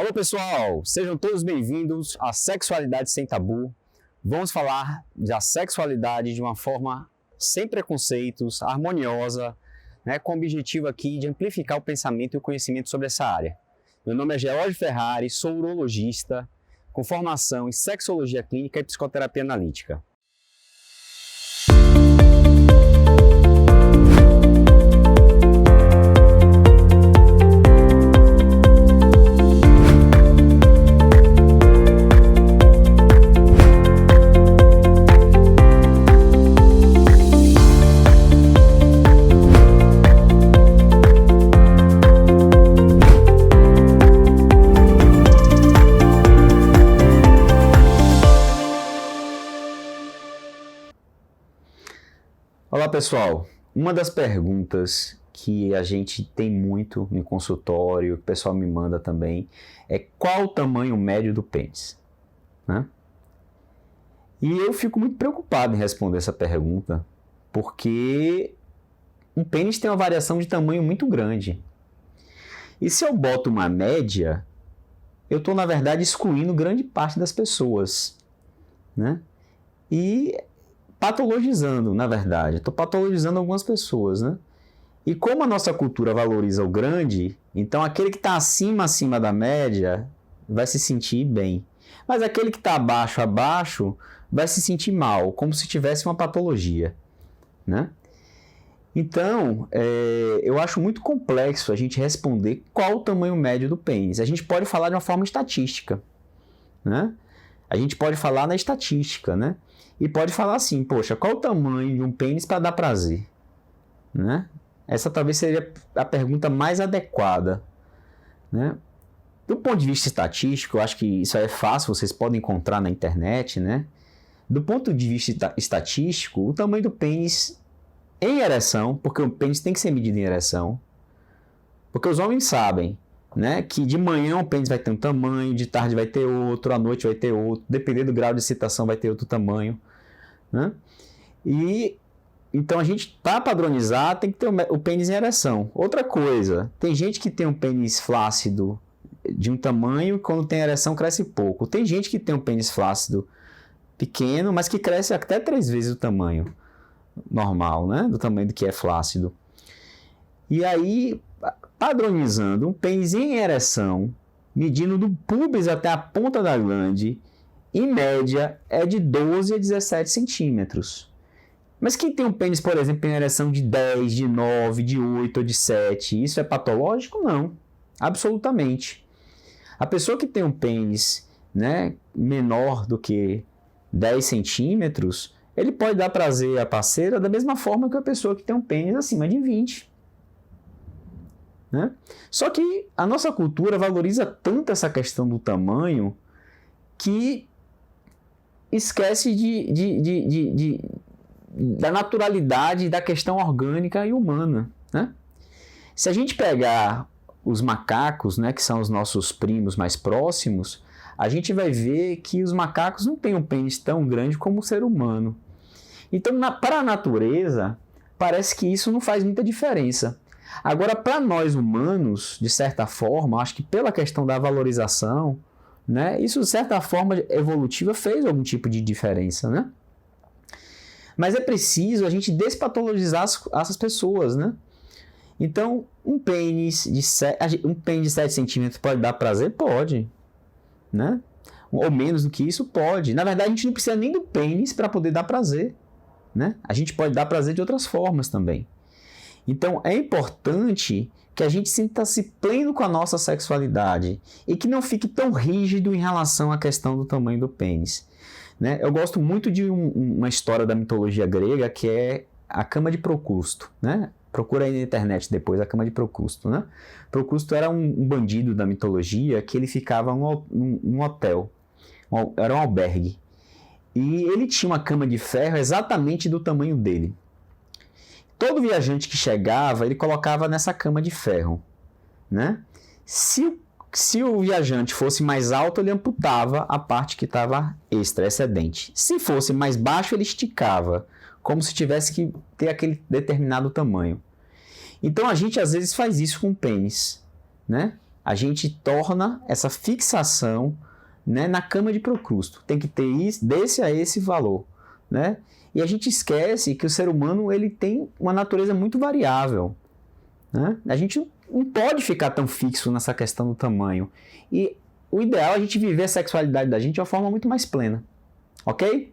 Alô pessoal, sejam todos bem-vindos à Sexualidade Sem Tabu. Vamos falar da sexualidade de uma forma sem preconceitos, harmoniosa, com o objetivo aqui de amplificar o pensamento e o conhecimento sobre essa área. Meu nome é George Ferrari, sou urologista, com formação em sexologia clínica e psicoterapia analítica. Olá pessoal, uma das perguntas que a gente tem muito no consultório, que o pessoal me manda também, é qual o tamanho médio do pênis? E eu fico muito preocupado em responder essa pergunta, porque um pênis tem uma variação de tamanho muito grande. E se eu boto uma média, eu estou na verdade excluindo grande parte das pessoas, E patologizando, na verdade. Estou patologizando algumas pessoas, E como a nossa cultura valoriza o grande, então aquele que está acima da média vai se sentir bem. Mas aquele que está abaixo, vai se sentir mal, como se tivesse uma patologia, Então, eu acho muito complexo a gente responder qual o tamanho médio do pênis. A gente pode falar de uma forma estatística, A gente pode falar na estatística, E pode falar assim, poxa, qual o tamanho de um pênis para dar prazer? Essa talvez seria a pergunta mais adequada, Do ponto de vista estatístico, eu acho que isso é fácil, vocês podem encontrar na internet, Do ponto de vista estatístico, o tamanho do pênis em ereção, porque o pênis tem que ser medido em ereção, porque os homens sabem, que de manhã o pênis vai ter um tamanho, de tarde vai ter outro, à noite vai ter outro, dependendo do grau de excitação vai ter outro tamanho, E então a gente para padronizar tem que ter o pênis em ereção. Outra coisa, tem gente que tem um pênis flácido de um tamanho e quando tem ereção cresce pouco. Tem gente que tem um pênis flácido pequeno, mas que cresce até 3 vezes o tamanho normal, do tamanho do que é flácido. E aí, padronizando, um pênis em ereção, medindo do púbis até a ponta da glande, em média é de 12 a 17 centímetros. Mas quem tem um pênis, por exemplo, em ereção de 10, de 9, de 8 ou de 7, isso é patológico? Não, absolutamente. A pessoa que tem um pênis menor do que 10 centímetros, ele pode dar prazer à parceira da mesma forma que a pessoa que tem um pênis acima de 20. Só que a nossa cultura valoriza tanto essa questão do tamanho que esquece da naturalidade da questão orgânica e humana. Se a gente pegar os macacos, que são os nossos primos mais próximos, a gente vai ver que os macacos não têm um pênis tão grande como o ser humano. Então, para a natureza, parece que isso não faz muita diferença. Agora, para nós humanos, de certa forma, acho que pela questão da valorização, isso, de certa forma, evolutiva, fez algum tipo de diferença, Mas é preciso a gente despatologizar essas pessoas, Então, um pênis de 7 centímetros pode dar prazer? Pode, Ou menos do que isso? Pode. Na verdade, a gente não precisa nem do pênis para poder dar prazer, A gente pode dar prazer de outras formas também. Então, é importante que a gente sinta-se pleno com a nossa sexualidade e que não fique tão rígido em relação à questão do tamanho do pênis. Eu gosto muito de uma história da mitologia grega que é a cama de Procrusto. Procura aí na internet depois a cama de Procrusto. Procrusto era um bandido da mitologia que ele ficava num hotel, era um albergue. E ele tinha uma cama de ferro exatamente do tamanho dele. Todo viajante que chegava, ele colocava nessa cama de ferro, Se o viajante fosse mais alto, ele amputava a parte que estava excedente. Se fosse mais baixo, ele esticava, como se tivesse que ter aquele determinado tamanho. Então, a gente às vezes faz isso com o pênis, a gente torna essa fixação, né, na cama de Procrusto. Tem que ter isso, desse a esse valor, né? E a gente esquece que o ser humano ele tem uma natureza muito variável, né? A gente não pode ficar tão fixo nessa questão do tamanho. E o ideal é a gente viver a sexualidade da gente de uma forma muito mais plena, ok?